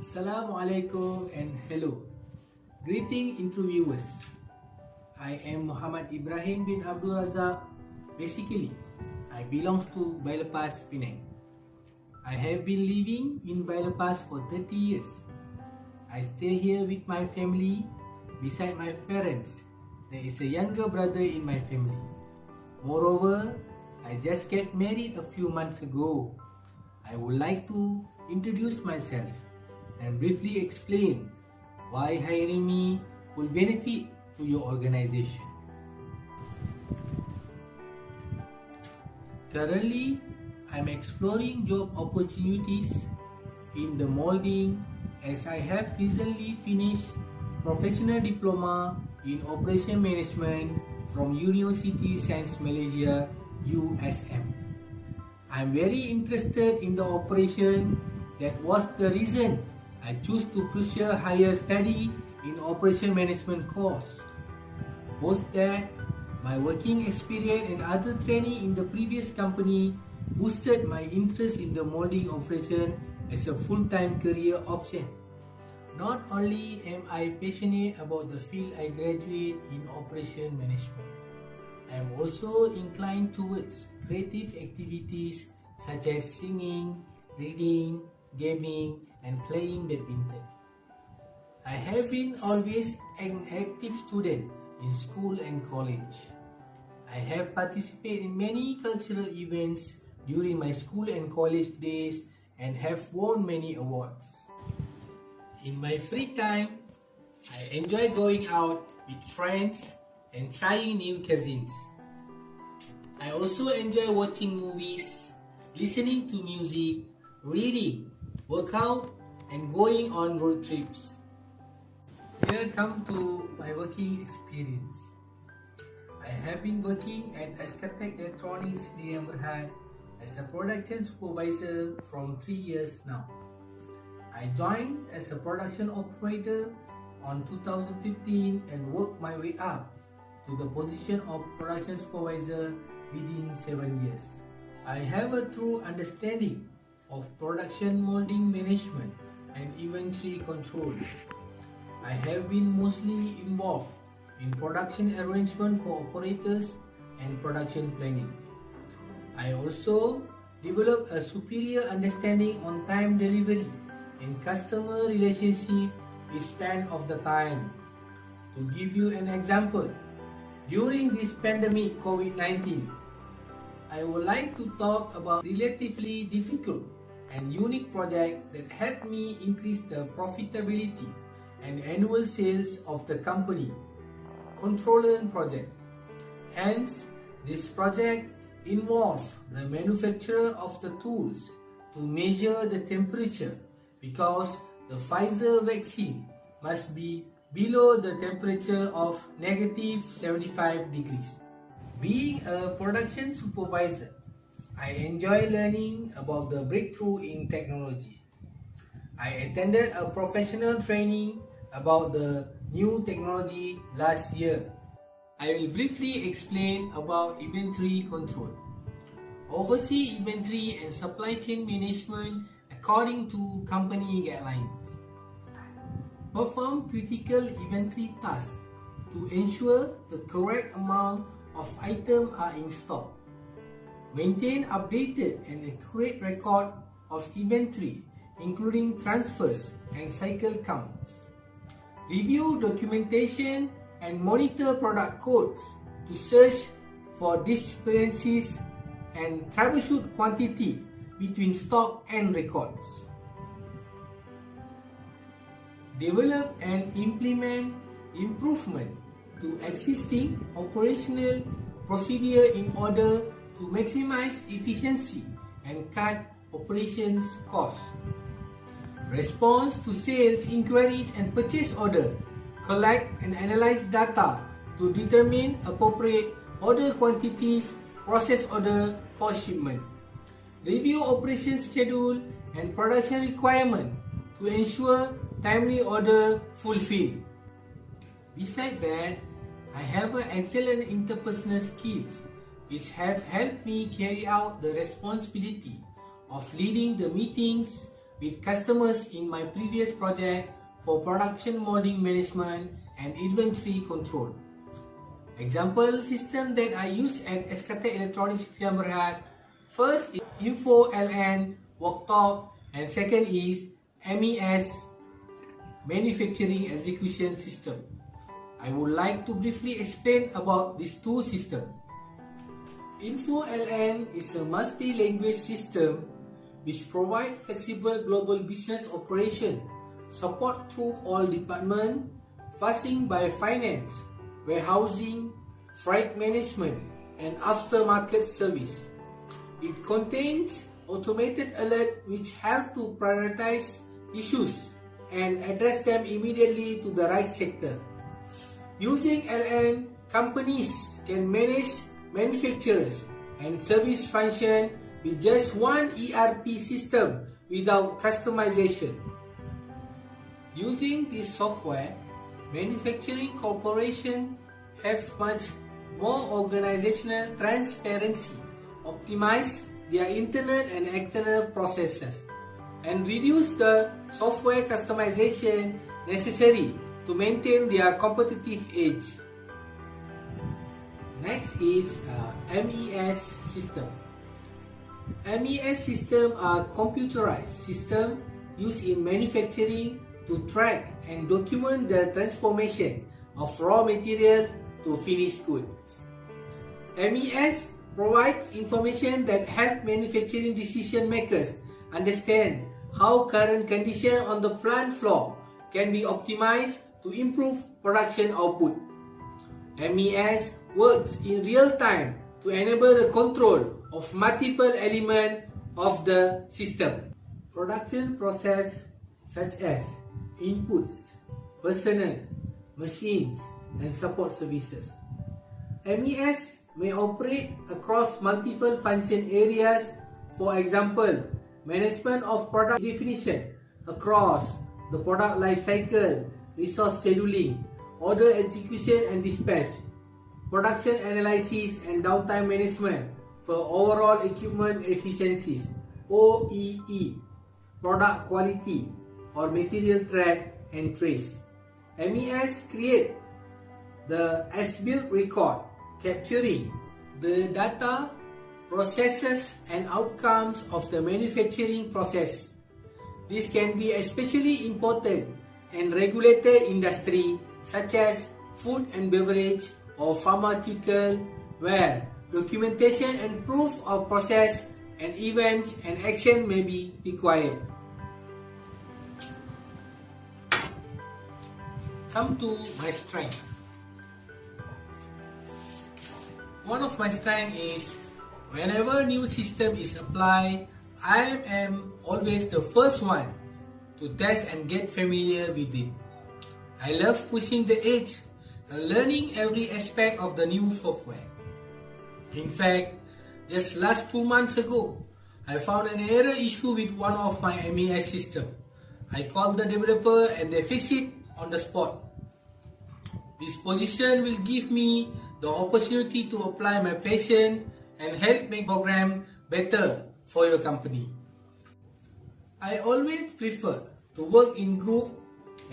Assalamualaikum and hello. Greeting interviewers. I am Muhammad Ibrahim bin Abdul Razak. Basically, I belong to Bylepas, Penang. I have been living in Bylepas for 30 years. I stay here with my family. Beside my parents, there is a younger brother in my family. Moreover, I just get married a few months ago. I would like to introduce myself and briefly explain why hiring me will benefit to your organization. Currently, I'm exploring job opportunities in the molding as I have recently finished Professional Diploma in Operation Management from University Science Malaysia, USM. I'm very interested in the operation. That was the reason I choose to pursue higher study in Operation Management course. Post that, my working experience and other training in the previous company boosted my interest in the molding operation as a full-time career option. Not only am I passionate about the field I graduate in Operation Management, I am also inclined towards creative activities such as singing, reading, gaming, and playing badminton. I have been always an active student in school and college. I have participated in many cultural events during my school and college days and have won many awards. In my free time, I enjoy going out with friends and trying new cuisines. I also enjoy watching movies, listening to music, reading, workout, and going on road trips. Here come to my working experience. I have been working at Ascatec Electronics Sdn Bhd as a production supervisor from 3 years now. I joined as a production operator on 2015 and worked my way up to the position of production supervisor within 7 years. I have a true understanding of production molding management and inventory control. I have been mostly involved in production arrangement for operators and production planning. I also developed a superior understanding on time delivery and customer relationship with span of the time. To give you an example, during this pandemic COVID-19, I would like to talk about relatively difficult and unique project that helped me increase the profitability and annual sales of the company, Controller project. Hence, this project involved the manufacture of the tools to measure the temperature because the Pfizer vaccine must be below the temperature of -75 degrees. Being a production supervisor, I enjoy learning about the breakthrough in technology. I attended a professional training about the new technology last year. I will briefly explain about inventory control. Oversee inventory and supply chain management according to company guidelines. Perform critical inventory tasks to ensure the correct amount of items are in stock. Maintain updated and accurate record of inventory, including transfers and cycle counts. Review documentation and monitor product codes to search for discrepancies and troubleshoot quantity between stock and records. Develop and implement improvement to existing operational procedure in order to maximize efficiency and cut operations costs. Response to sales inquiries and purchase order. Collect and analyze data to determine appropriate order quantities, process order for shipment. Review operation schedule and production requirement to ensure timely order fulfilled. Besides that, I have an excellent interpersonal skills which have helped me carry out the responsibility of leading the meetings, with customers in my previous project for production molding management and inventory control. Example system that I use at Escatec Electronics Sdn Bhd. First is Info LN Worktop, and second is MES Manufacturing Execution System. I would like to briefly explain about these two systems. Info LN is a multi-language system which provides flexible global business operation, support through all departments, passing by finance, warehousing, freight management, and aftermarket service. It contains automated alerts which help to prioritize issues and address them immediately to the right sector. Using LN, companies can manage manufacturers and service function with just one ERP system without customization. Using this software, manufacturing corporations have much more organizational transparency, optimize their internal and external processes, and reduce the software customization necessary to maintain their competitive edge. Next is MES system. MES systems are computerized systems used in manufacturing to track and document the transformation of raw materials to finished goods. MES provides information that help manufacturing decision makers understand how current conditions on the plant floor can be optimized to improve production output. MES works in real time to enable the control of multiple elements of the system. Production process such as inputs, personnel, machines, and support services. MES may operate across multiple function areas, for example, management of product definition across the product life cycle, resource scheduling, order execution and dispatch, production analysis and downtime management for overall equipment efficiencies, OEE, product quality or material track and trace. MES create the as-built record, capturing the data, processes and outcomes of the manufacturing process. This can be especially important in regulated industry such as food and beverage or pharmaceutical, where documentation and proof of process and events and action may be required. Come to my strength. One of my strengths is whenever new system is applied, I am always the first one to test and get familiar with it. I love pushing the edge and learning every aspect of the new software. In fact, just last 2 months ago, I found an error issue with one of my MES system. I called the developer and they fixed it on the spot. This position will give me the opportunity to apply my passion and help make program better for your company. I always prefer to work in group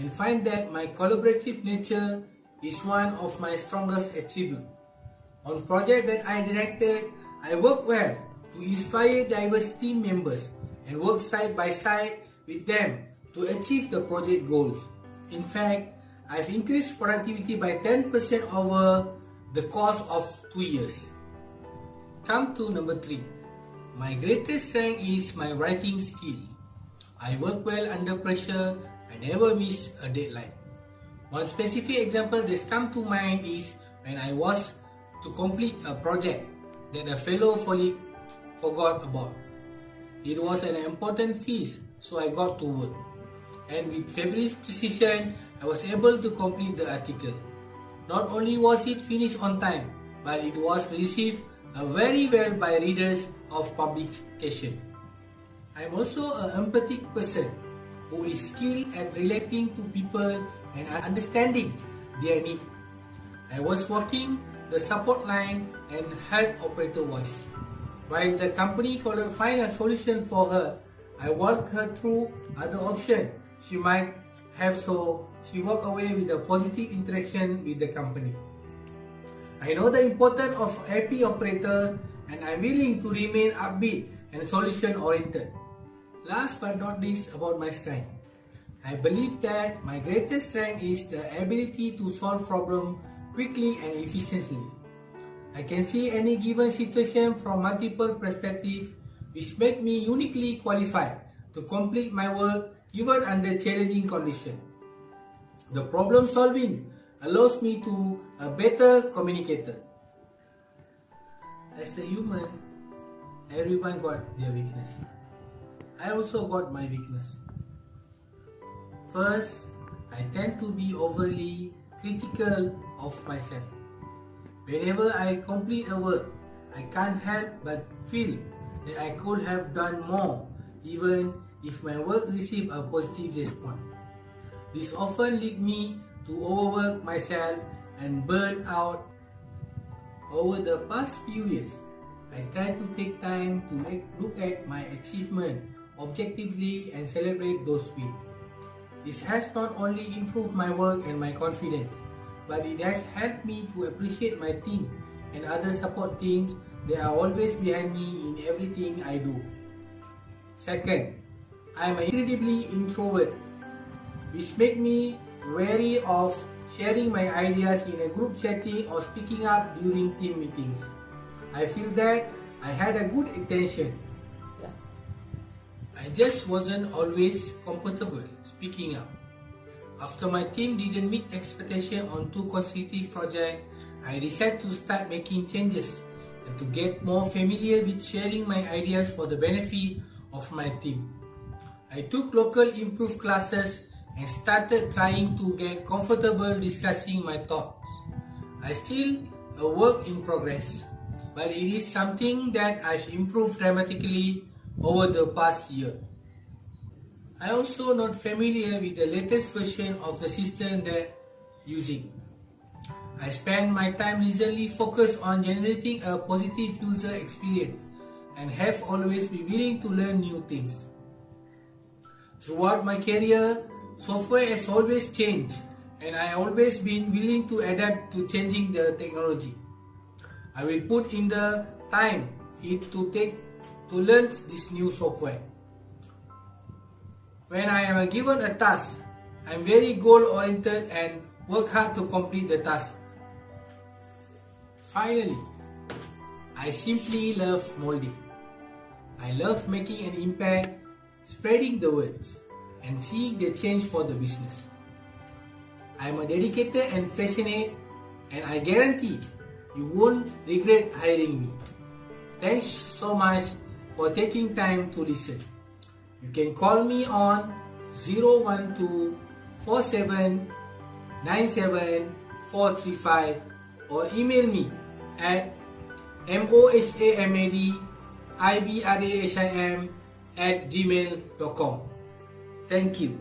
and find that my collaborative nature is one of my strongest attributes. On projects that I directed, I work well to inspire diverse team members and work side by side with them to achieve the project goals. In fact, I've increased productivity by 10% over the course of 2 years. Come to number 3. My greatest strength is my writing skill. I work well under pressure. I never miss a deadline. One specific example that's come to mind is when I was to complete a project that a fellow colleague forgot about. It was an important feat, so I got to work. And with feverish precision, I was able to complete the article. Not only was it finished on time, but it was received very well by readers of publication. I am also an empathic person who is skilled at relating to people and understanding their needs. I was working the support line and heard operator voice. While the company couldn't find a solution for her, I walked her through other options she might have, so she walked away with a positive interaction with the company. I know the importance of happy operator and I'm willing to remain upbeat and solution oriented. Last but not least, about my strength. I believe that my greatest strength is the ability to solve problems quickly and efficiently. I can see any given situation from multiple perspectives, which make me uniquely qualified to complete my work even under challenging conditions. The problem solving allows me to be a better communicator. As a human, everyone got their weakness. I also got my weakness. First, I tend to be overly critical of myself. Whenever I complete a work, I can't help but feel that I could have done more even if my work received a positive response. This often leads me to overwork myself and burn out. Over the past few years, I try to take time to look at my achievement objectively and celebrate those wins. This has not only improved my work and my confidence, but it has helped me to appreciate my team and other support teams that are always behind me in everything I do. Second, I am incredibly introvert, which makes me wary of sharing my ideas in a group setting or speaking up during team meetings. I feel that I had a good intention. I just wasn't always comfortable speaking up. After my team didn't meet expectations on 2 consecutive projects, I decided to start making changes and to get more familiar with sharing my ideas for the benefit of my team. I took local improve classes and started trying to get comfortable discussing my thoughts. I still a work in progress, but it is something that I've improved dramatically over the past year. I also not familiar with the latest version of the system that using. I spent my time recently focused on generating a positive user experience and have always been willing to learn new things. Throughout my career, software has always changed and I have always been willing to adapt to changing the technology. I will put in the time it to take to learn this new software. When I am given a task, I am very goal-oriented and work hard to complete the task. Finally, I simply love molding. I love making an impact, spreading the words, and seeing the change for the business. I am a dedicated and passionate, and I guarantee you won't regret hiring me. Thanks so much for taking time to listen. You can call me on 012 47 97 435 or email me at mohamadibram@gmail.com. Thank you.